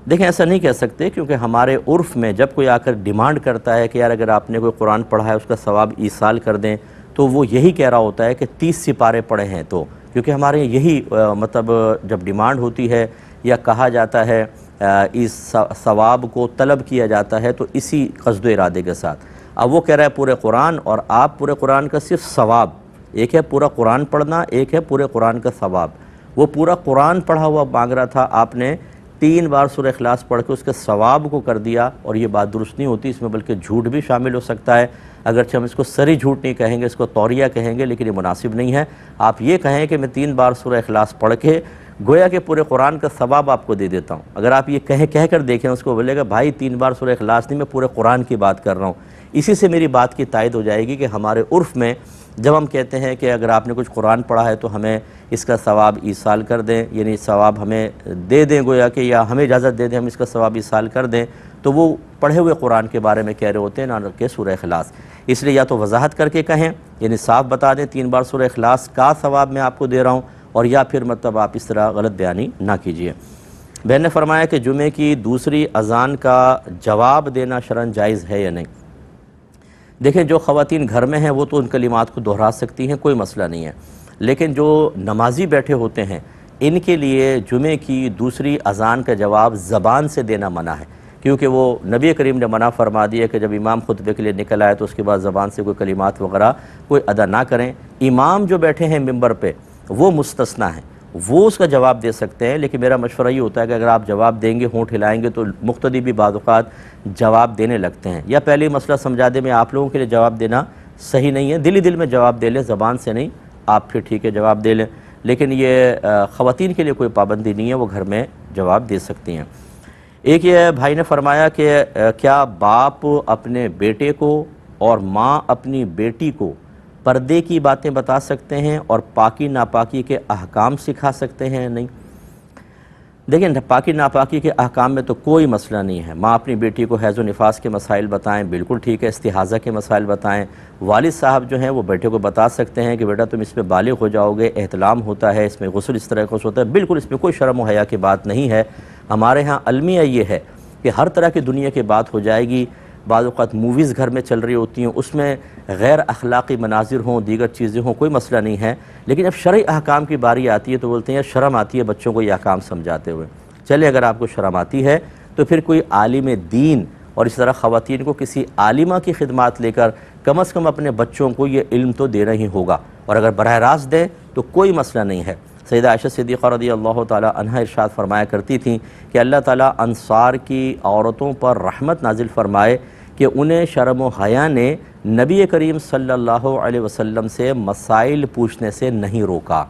A: دیکھیں ایسا نہیں کہہ سکتے، کیونکہ ہمارے عرف میں جب کوئی آ کر ڈیمانڈ کرتا ہے کہ یار اگر آپ نے کوئی قرآن پڑھا ہے اس کا ثواب ایصال کر دیں، تو وہ یہی کہہ رہا ہوتا ہے کہ 30 سپارے پڑھے ہیں، تو کیونکہ ہمارے یہی مطلب جب ڈیمانڈ ہوتی ہے یا کہا جاتا ہے اس ثواب کو طلب کیا جاتا ہے تو اسی قصد و ارادے کے ساتھ۔ اب وہ کہہ رہا ہے پورے قرآن، اور آپ پورے قرآن کا صرف ثواب، ایک ہے پورا قرآن پڑھنا، ایک ہے پورے قرآن کا ثواب۔ وہ پورا قرآن پڑھا ہوا مانگ رہا تھا، آپ نے 3 بار سورہ اخلاص پڑھ کے اس کے ثواب کو کر دیا، اور یہ بات درست نہیں ہوتی، اس میں بلکہ جھوٹ بھی شامل ہو سکتا ہے۔ اگرچہ ہم اس کو سری جھوٹ نہیں کہیں گے، اس کو توریہ کہیں گے، لیکن یہ مناسب نہیں ہے۔ آپ یہ کہیں کہ میں 3 بار سورہ اخلاص پڑھ کے گویا کہ پورے قرآن کا ثواب آپ کو دے دیتا ہوں۔ اگر آپ یہ کہہ کر دیکھیں، اس کو بولے گا بھائی 3 بار سورہ اخلاص نہیں، میں پورے قرآن کی بات کر رہا ہوں۔ اسی سے میری بات کی تائید ہو جائے گی کہ ہمارے عرف میں جب ہم کہتے ہیں کہ اگر آپ نے کچھ قرآن پڑھا ہے تو ہمیں اس کا ثواب ایصال کر دیں، یعنی ثواب ہمیں دے دیں، گویا کہ یا ہمیں اجازت دے دیں ہم اس کا ثواب ایصال کر دیں، تو وہ پڑھے ہوئے قرآن کے بارے میں کہہ رہے ہوتے ہیں، نہ کہ سورہ اخلاص۔ اس لیے یا تو وضاحت کر کے کہیں، یعنی صاف بتا دیں 3 بار سورہ اخلاص کا ثواب میں آپ کو دے رہا ہوں، اور یا پھر مطلب آپ اس طرح غلط بیانی نہ کیجیے۔ بہن نے فرمایا کہ جمعے کی دوسری اذان کا جواب دینا شرعاً جائز ہے یا نہیں؟ دیکھیں جو خواتین گھر میں ہیں وہ تو ان کلمات کو دہرا سکتی ہیں، کوئی مسئلہ نہیں ہے، لیکن جو نمازی بیٹھے ہوتے ہیں ان کے لیے جمعے کی دوسری اذان کا جواب زبان سے دینا منع ہے، کیونکہ وہ نبی کریم نے منع فرما دیا کہ جب امام خطبے کے لیے نکل آئے تو اس کے بعد زبان سے کوئی کلمات وغیرہ کوئی ادا نہ کریں۔ امام جو بیٹھے ہیں ممبر پہ وہ مستثنیٰ ہیں، وہ اس کا جواب دے سکتے ہیں، لیکن میرا مشورہ یہ ہوتا ہے کہ اگر آپ جواب دیں گے، ہونٹ ہلائیں گے، تو مقتدی بھی بعض اوقات جواب دینے لگتے ہیں۔ یا پہلے مسئلہ سمجھا دیں، میں آپ لوگوں کے لیے جواب دینا صحیح نہیں ہے، دل میں جواب دے لیں، زبان سے نہیں، آپ پھر ٹھیک ہے جواب دے لیں، لیکن یہ خواتین کے لیے کوئی پابندی نہیں ہے، وہ گھر میں جواب دے سکتی ہیں۔ ایک یہ بھائی نے فرمایا کہ کیا باپ اپنے بیٹے کو اور ماں اپنی بیٹی کو پردے کی باتیں بتا سکتے ہیں اور پاکی ناپاکی کے احکام سکھا سکتے ہیں؟ نہیں۔ دیکھیں پاکی ناپاکی کے احکام میں تو کوئی مسئلہ نہیں ہے۔ ماں اپنی بیٹی کو حیض و نفاس کے مسائل بتائیں، بالکل ٹھیک ہے، استحاضہ کے مسائل بتائیں۔ والد صاحب جو ہیں وہ بیٹے کو بتا سکتے ہیں کہ بیٹا تم اس میں بالغ ہو جاؤ گے، احتلام ہوتا ہے، اس میں غسل اس طرح کا ہوتا ہے، بالکل اس میں کوئی شرم و حیا کی بات نہیں ہے۔ ہمارے ہاں المیہ یہ ہے کہ ہر طرح کی دنیا کی بات ہو جائے گی، بعض اوقات موویز گھر میں چل رہی ہوتی ہیں، اس میں غیر اخلاقی مناظر ہوں، دیگر چیزیں ہوں، کوئی مسئلہ نہیں ہے، لیکن جب شرعی احکام کی باری آتی ہے تو بولتے ہیں یار شرم آتی ہے بچوں کو یہ احکام سمجھاتے ہوئے۔ چلے اگر آپ کو شرم آتی ہے تو پھر کوئی عالم دین اور اس طرح خواتین کو کسی عالمہ کی خدمات لے کر کم از کم اپنے بچوں کو یہ علم تو دینا ہی ہوگا، اور اگر براہ راست دیں تو کوئی مسئلہ نہیں ہے۔ سیدہ عائشہ صدیقہ رضی اللہ تعالی عنہا ارشاد فرمایا کرتی تھیں کہ اللہ تعالیٰ انصار کی عورتوں پر رحمت نازل فرمائے کہ انہیں شرم و حیا نے نبی کریم صلی اللہ علیہ وسلم سے مسائل پوچھنے سے نہیں روکا،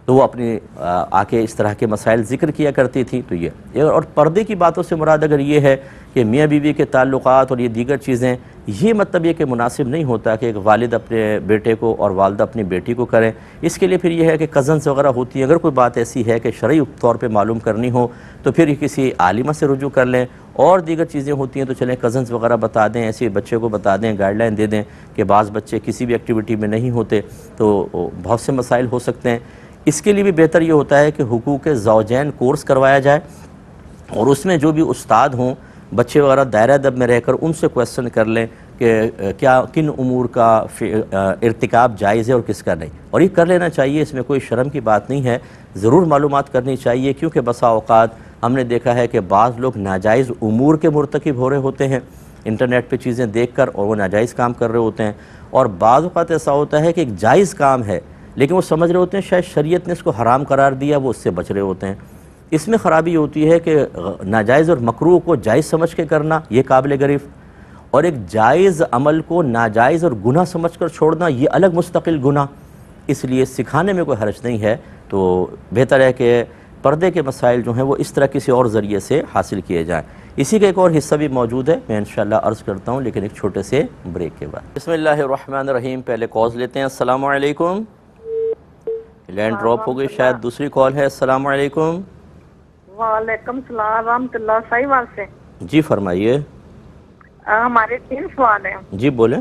A: تو وہ اپنی آ کے اس طرح کے مسائل ذکر کیا کرتی تھی۔ تو یہ اور پردے کی باتوں سے مراد اگر یہ ہے کہ میاں بیوی کے تعلقات اور یہ دیگر چیزیں، یہ مطلب یہ کہ مناسب نہیں ہوتا کہ ایک والد اپنے بیٹے کو اور والدہ اپنی بیٹی کو کریں۔ اس کے لیے پھر یہ ہے کہ کزنز وغیرہ ہوتی ہیں، اگر کوئی بات ایسی ہے کہ شرعی طور پہ معلوم کرنی ہو تو پھر کسی عالمہ سے رجوع کر لیں، اور دیگر چیزیں ہوتی ہیں تو چلیں کزنز وغیرہ بتا دیں، ایسے بچے کو بتا دیں، گائیڈ لائن دے دیں کہ بعض بچے کسی بھی ایکٹیویٹی میں نہیں ہوتے، تو بہت سے مسائل ہو سکتے ہیں۔ اس کے لیے بھی بہتر یہ ہوتا ہے کہ حقوق زوجین کورس کروایا جائے، اور اس میں جو بھی استاد ہوں بچے وغیرہ دائرہ ادب میں رہ کر ان سے کویسچن کر لیں کہ کیا کن امور کا ارتکاب جائز ہے اور کس کا نہیں، اور یہ کر لینا چاہیے، اس میں کوئی شرم کی بات نہیں ہے، ضرور معلومات کرنی چاہیے، کیونکہ بسا اوقات ہم نے دیکھا ہے کہ بعض لوگ ناجائز امور کے مرتکب ہو رہے ہوتے ہیں انٹرنیٹ پہ چیزیں دیکھ کر، اور وہ ناجائز کام کر رہے ہوتے ہیں، اور بعض اوقات ایسا ہوتا ہے کہ ایک جائز کام ہے لیکن وہ سمجھ رہے ہوتے ہیں شاید شریعت نے اس کو حرام قرار دیا، وہ اس سے بچ رہے ہوتے ہیں۔ اس میں خرابی ہوتی ہے کہ ناجائز اور مکروہ کو جائز سمجھ کے کرنا یہ قابل گرفت، اور ایک جائز عمل کو ناجائز اور گناہ سمجھ کر چھوڑنا یہ الگ مستقل گناہ۔ اس لیے سکھانے میں کوئی حرج نہیں ہے، تو بہتر ہے کہ پردے کے مسائل جو ہیں وہ اس طرح کسی اور ذریعے سے حاصل کیے جائیں۔ اسی کا ایک اور حصہ بھی موجود ہے، میں انشاءاللہ عرض کرتا ہوں لیکن ایک چھوٹے سے بریک کے بعد۔ بسم اللہ الرحمن الرحیم۔ پہلے کالز لیتے ہیں۔ السلام علیکم۔ لینڈ ڈراپ ہو گئی شاید، دوسری کال ہے۔ السلام علیکم۔
E: وعلیکم السلام ورحمۃ اللہ، صحیح بات سے
A: جی فرمائیے۔
E: ہمارے 3 سوال ہیں۔
A: جی بولیں۔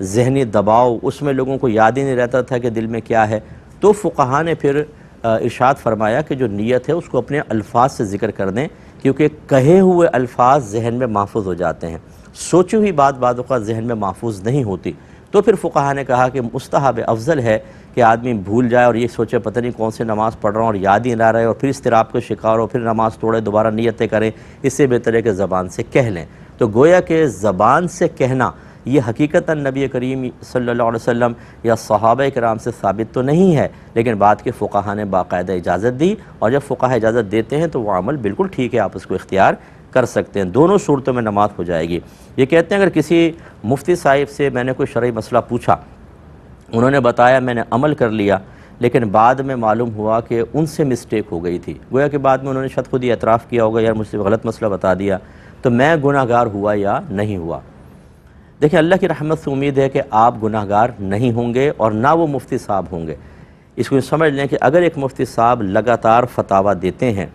A: ذہنی دباؤ، اس میں لوگوں کو یاد ہی نہیں رہتا تھا کہ دل میں کیا ہے، تو فقہا نے پھر ارشاد فرمایا کہ جو نیت ہے اس کو اپنے الفاظ سے ذکر کر دیں، کیونکہ کہے ہوئے الفاظ ذہن میں محفوظ ہو جاتے ہیں، سوچی ہوئی بات بعض اوقات ذہن میں محفوظ نہیں ہوتی۔ تو پھر فقہا نے کہا کہ مستحب افضل ہے کہ آدمی بھول جائے اور یہ سوچے پتہ نہیں کون سے نماز پڑھ رہا ہوں اور یاد ہی نہ رہے، اور پھر اضطراب کا شکار ہو، پھر نماز توڑے، دوبارہ نیتیں کریں، اس سے بہتر ہے کہ زبان سے کہہ لیں۔ تو گویا کہ زبان سے کہنا یہ حقیقتاً نبی کریم صلی اللہ علیہ وسلم یا صحابہ کرام سے ثابت تو نہیں ہے، لیکن بعد کے فقہا نے باقاعدہ اجازت دی، اور جب فقہا اجازت دیتے ہیں تو وہ عمل بالکل ٹھیک ہے، آپ اس کو اختیار کر سکتے ہیں، دونوں صورتوں میں نماز ہو جائے گی۔ یہ کہتے ہیں اگر کسی مفتی صاحب سے میں نے کوئی شرعی مسئلہ پوچھا، انہوں نے بتایا، میں نے عمل کر لیا، لیکن بعد میں معلوم ہوا کہ ان سے مسٹیک ہو گئی تھی، گویا کہ بعد میں انہوں نے شاید خود ہی اعتراف کیا ہوگا، یار مجھ سے غلط مسئلہ بتا دیا، تو میں گناہ گار ہوا یا نہیں ہوا؟ دیکھیں، اللہ کی رحمت سے امید ہے کہ آپ گناہ گار نہیں ہوں گے اور نہ وہ مفتی صاحب ہوں گے۔ اس کو سمجھ لیں کہ اگر ایک مفتی صاحب لگاتار فتاویٰ دیتے ہیں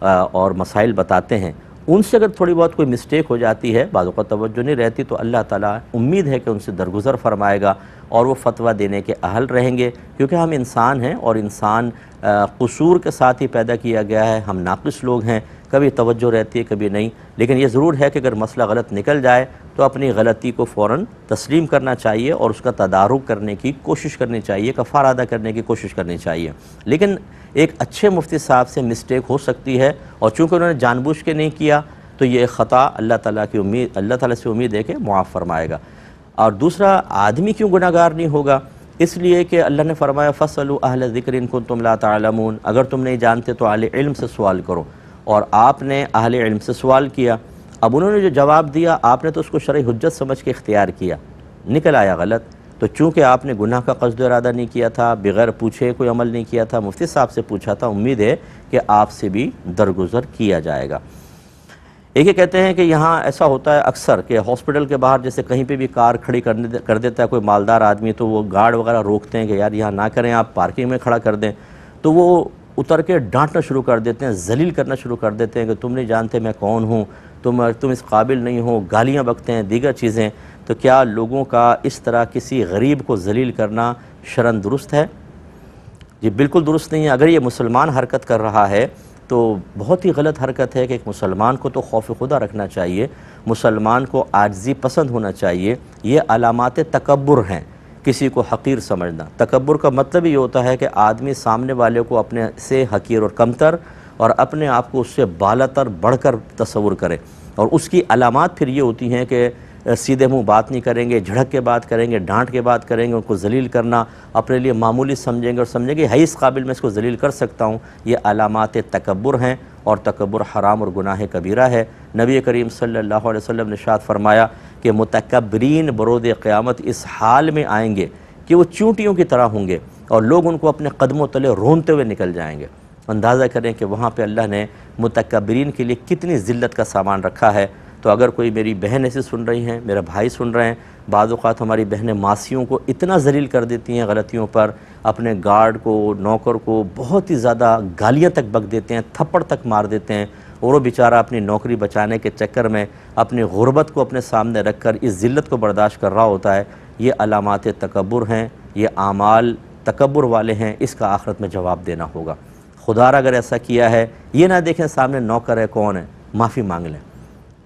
A: اور مسائل بتاتے ہیں، ان سے اگر تھوڑی بہت کوئی مسٹیک ہو جاتی ہے، بعض اوقات توجہ نہیں رہتی، تو اللہ تعالیٰ امید ہے کہ ان سے درگزر فرمائے گا اور وہ فتویٰ دینے کے اہل رہیں گے، کیونکہ ہم انسان ہیں اور انسان قصور کے ساتھ ہی پیدا کیا گیا ہے، ہم ناقص لوگ ہیں، کبھی توجہ رہتی ہے کبھی نہیں، لیکن یہ ضرور ہے کہ اگر مسئلہ غلط نکل جائے تو اپنی غلطی کو فوراً تسلیم کرنا چاہیے اور اس کا تدارک کرنے کی کوشش کرنی چاہیے، کفارہ ادا کرنے کی کوشش کرنی چاہیے۔ لیکن ایک اچھے مفتی صاحب سے مسٹیک ہو سکتی ہے، اور چونکہ انہوں نے جان بوجھ کے نہیں کیا تو یہ خطا اللہ تعالیٰ سے امید ہے کہ معاف فرمائے گا۔ اور دوسرا، آدمی کیوں گناہ گار نہیں ہوگا؟ اس لیے کہ اللہ نے فرمایا فَاسْأَلُوا أَهْلَ الذِّكْرِ إِن كُنتُمْ لَا تَعْلَمُونَ، اگر تم نہیں جانتے تو اہل علم سے سوال کرو، اور آپ نے اہل علم سے سوال کیا، اب انہوں نے جو جواب دیا آپ نے تو اس کو شرعی حجت سمجھ کے اختیار کیا، نکل آیا غلط، تو چونکہ آپ نے گناہ کا قصد و ارادہ نہیں کیا تھا، بغیر پوچھے کوئی عمل نہیں کیا تھا، مفتی صاحب سے پوچھا تھا، امید ہے کہ آپ سے بھی درگزر کیا جائے گا۔ ایک یہ کہتے ہیں کہ یہاں ایسا ہوتا ہے اکثر کہ ہاسپٹل کے باہر جیسے کہیں پہ بھی کار کھڑی کر دیتا ہے کوئی مالدار آدمی، تو وہ گارڈ وغیرہ روکتے ہیں کہ یار یہاں نہ کریں، آپ پارکنگ میں کھڑا کر دیں، تو وہ اتر کے ڈانٹنا شروع کر دیتے ہیں، ذلیل کرنا شروع کر دیتے ہیں کہ تم نہیں جانتے میں کون ہوں، تم اس قابل نہیں ہو، گالیاں بکتے ہیں، دیگر چیزیں۔ تو کیا لوگوں کا اس طرح کسی غریب کو ذلیل کرنا شرعاً درست ہے؟ یہ بالکل درست نہیں ہے۔ اگر یہ مسلمان حرکت کر رہا ہے تو بہت ہی غلط حرکت ہے کہ ایک مسلمان کو تو خوف خدا رکھنا چاہیے، مسلمان کو عاجزی پسند ہونا چاہیے۔ یہ علامات تکبر ہیں، کسی کو حقیر سمجھنا۔ تکبر کا مطلب یہ ہوتا ہے کہ آدمی سامنے والے کو اپنے سے حقیر اور کمتر اور اپنے آپ کو اس سے بالاتر بڑھ کر تصور کرے، اور اس کی علامات پھر یہ ہوتی ہیں کہ سیدھے منہ بات نہیں کریں گے، جھڑک کے بات کریں گے، ڈانٹ کے بات کریں گے، ان کو ذلیل کرنا اپنے لیے معمولی سمجھیں گے اور سمجھیں گے ہے اس قابل میں اس کو ذلیل کر سکتا ہوں۔ یہ علامات تکبر ہیں، اور تکبر حرام اور گناہ کبیرہ ہے۔ نبی کریم صلی اللہ علیہ وسلم نے ارشاد فرمایا کہ متکبرین برود قیامت اس حال میں آئیں گے کہ وہ چونٹیوں کی طرح ہوں گے، اور لوگ ان کو اپنے قدموں تلے رونتے ہوئے نکل جائیں گے۔ اندازہ کریں کہ وہاں پہ اللہ نے متکبرین کے لیے کتنی ذلت کا سامان رکھا ہے۔ تو اگر کوئی میری بہن ایسے سن رہی ہیں، میرا بھائی سن رہے ہیں، بعض اوقات ہماری بہنیں ماسیوں کو اتنا ذلیل کر دیتی ہیں غلطیوں پر، اپنے گارڈ کو، نوکر کو بہت ہی زیادہ گالیاں تک بک دیتے ہیں، تھپڑ تک مار دیتے ہیں، اور وہ بیچارہ اپنی نوکری بچانے کے چکر میں اپنی غربت کو اپنے سامنے رکھ کر اس ذلت کو برداشت کر رہا ہوتا ہے۔ یہ علامات تکبر ہیں، یہ اعمال تکبر والے ہیں، اس کا آخرت میں جواب دینا ہوگا۔ خدا را اگر ایسا کیا ہے، یہ نہ دیکھیں سامنے نوکر ہے کون ہے، معافی مانگ لیں۔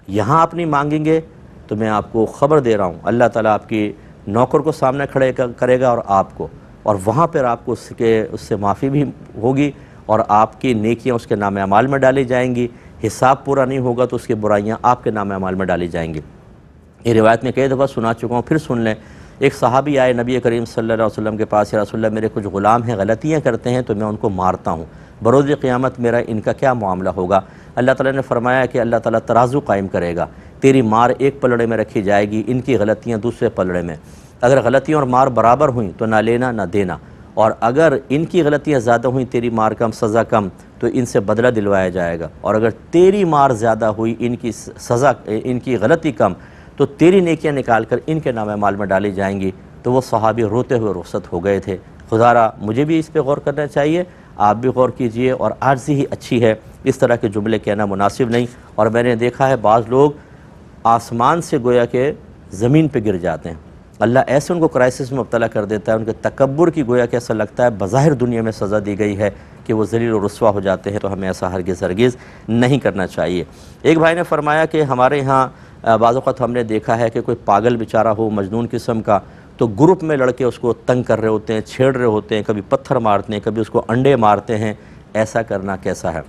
A: یہاں آپ نہیں مانگیں گے تو میں آپ کو خبر دے رہا ہوں، اللہ تعالیٰ آپ کی نوکر کو سامنے کھڑے کرے گا اور آپ کو، اور وہاں پر آپ کو اس سے معافی بھی ہوگی، اور آپ کی نیکیاں اس کے نام اعمال میں ڈالی جائیں گی۔ حساب پورا نہیں ہوگا تو اس کی برائیاں آپ کے نام اعمال میں ڈالی جائیں گی۔ یہ روایت میں کئی دفعہ سنا چکا ہوں، پھر سن لیں۔ ایک صحابی آئے نبی کریم صلی اللہ علیہ وسلم کے پاس، یا رسول اللہ میرے کچھ غلام ہیں غلطیاں کرتے ہیں تو میں ان کو مارتا ہوں، بروز قیامت میرا ان کا کیا معاملہ ہوگا؟ اللہ تعالیٰ نے فرمایا کہ اللہ تعالیٰ ترازو قائم کرے گا، تیری مار ایک پلڑے میں رکھی جائے گی، ان کی غلطیاں دوسرے پلڑے میں، اگر غلطیاں اور مار برابر ہوئیں تو نہ لینا نہ دینا، اور اگر ان کی غلطیاں زیادہ ہوئیں، تیری مار کم سزا کم، تو ان سے بدلہ دلوایا جائے گا، اور اگر تیری مار زیادہ ہوئی، ان کی غلطی کم، تو تیری نیکیاں نکال کر ان کے نام اعمال میں ڈالی جائیں گی۔ تو وہ صحابی روتے ہوئے رخصت ہو گئے تھے۔ خدا را مجھے بھی اس پہ غور کرنا چاہیے، آپ بھی غور کیجئے، اور عاجزی ہی اچھی ہے، اس طرح کے جملے کہنا مناسب نہیں۔ اور میں نے دیکھا ہے بعض لوگ آسمان سے گویا کہ زمین پہ گر جاتے ہیں، اللہ ایسے ان کو کرائسس میں مبتلا کر دیتا ہے، ان کے تکبر کی گویا کہ ایسا لگتا ہے بظاہر دنیا میں سزا دی گئی ہے کہ وہ ذلیل و رسوا ہو جاتے ہیں، تو ہمیں ایسا ہرگز نہیں کرنا چاہیے۔ ایک بھائی نے فرمایا کہ ہمارے یہاں بعض اوقات ہم نے دیکھا ہے کہ کوئی پاگل بیچارہ ہو مجنون قسم کا، تو گروپ میں لڑکے اس کو تنگ کر رہے ہوتے ہیں، چھیڑ رہے ہوتے ہیں، کبھی پتھر مارتے ہیں، کبھی اس کو انڈے مارتے ہیں، ایسا کرنا کیسا ہے؟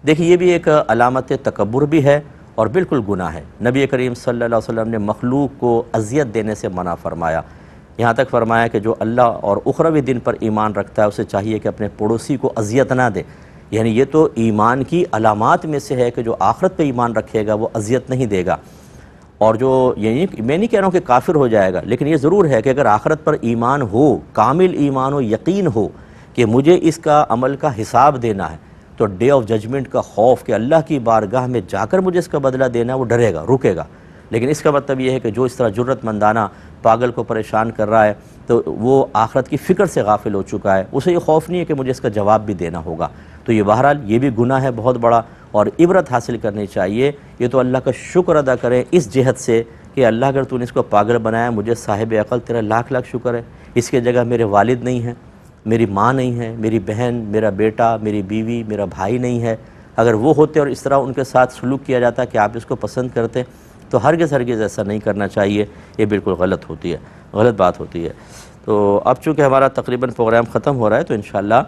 A: دیکھیے یہ بھی ایک علامت تکبر بھی ہے اور بالکل گناہ ہے۔ نبی کریم صلی اللہ علیہ وسلم نے مخلوق کو اذیت دینے سے منع فرمایا، یہاں تک فرمایا کہ جو اللہ اور اخروی دن پر ایمان رکھتا ہے اسے چاہیے کہ اپنے پڑوسی کو اذیت نہ دے۔ یعنی یہ تو ایمان کی علامات میں سے ہے کہ جو آخرت پہ ایمان رکھے گا وہ اذیت نہیں دے گا، اور جو یعنی میں نہیں کہہ رہا ہوں کہ کافر ہو جائے گا، لیکن یہ ضرور ہے کہ اگر آخرت پر ایمان ہو، کامل ایمان و یقین ہو کہ مجھے اس کا عمل کا حساب دینا ہے، تو ڈے آف ججمنٹ کا خوف کہ اللہ کی بارگاہ میں جا کر مجھے اس کا بدلہ دینا ہے، وہ ڈرے گا، رکے گا۔ لیکن اس کا مطلب یہ ہے کہ جو اس طرح جرت مندانہ پاگل کو پریشان کر رہا ہے تو وہ آخرت کی فکر سے غافل ہو چکا ہے، اسے یہ خوف نہیں ہے کہ مجھے اس کا جواب بھی دینا ہوگا۔ تو یہ بہرحال یہ بھی گناہ ہے بہت بڑا، اور عبرت حاصل کرنی چاہیے۔ یہ تو اللہ کا شکر ادا کریں اس جہت سے کہ اللہ اگر تو نے اس کو پاگل بنایا، مجھے صاحب عقل تیرا لاکھ لاکھ شکر ہے، اس کی جگہ میرے والد نہیں ہیں، میری ماں نہیں ہے، میری بہن، میرا بیٹا، میری بیوی، میرا بھائی نہیں ہے۔ اگر وہ ہوتے اور اس طرح ان کے ساتھ سلوک کیا جاتا کہ آپ اس کو پسند کرتے تو ہرگز ایسا نہیں کرنا چاہیے، یہ بالکل غلط ہوتی ہے، غلط بات ہوتی ہے۔ تو اب چونکہ ہمارا تقریباً پروگرام ختم ہو رہا ہے تو انشاءاللہ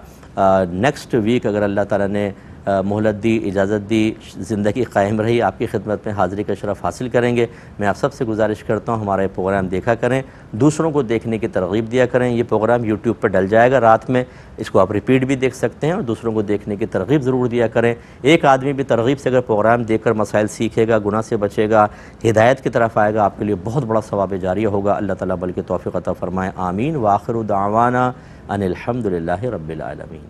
A: نیکسٹ ویک اگر اللہ تعالیٰ نے مہلت دی، اجازت دی، زندگی قائم رہی، آپ کی خدمت میں حاضری کا شرف حاصل کریں گے۔ میں آپ سب سے گزارش کرتا ہوں ہمارا یہ پروگرام دیکھا کریں، دوسروں کو دیکھنے کی ترغیب دیا کریں۔ یہ پروگرام یوٹیوب پر ڈل جائے گا رات میں، اس کو آپ ریپیٹ بھی دیکھ سکتے ہیں، اور دوسروں کو دیکھنے کی ترغیب ضرور دیا کریں۔ ایک آدمی بھی ترغیب سے اگر پروگرام دیکھ کر مسائل سیکھے گا، گناہ سے بچے گا، ہدایت کی طرف آئے گا، آپ کے لیے بہت بڑا ثواب جاریہ ہوگا۔ اللہ تعالیٰ بلکہ توفیق عطا فرمائے، آمین۔ وآخر دعوانا ان الحمد للہ رب العالمین۔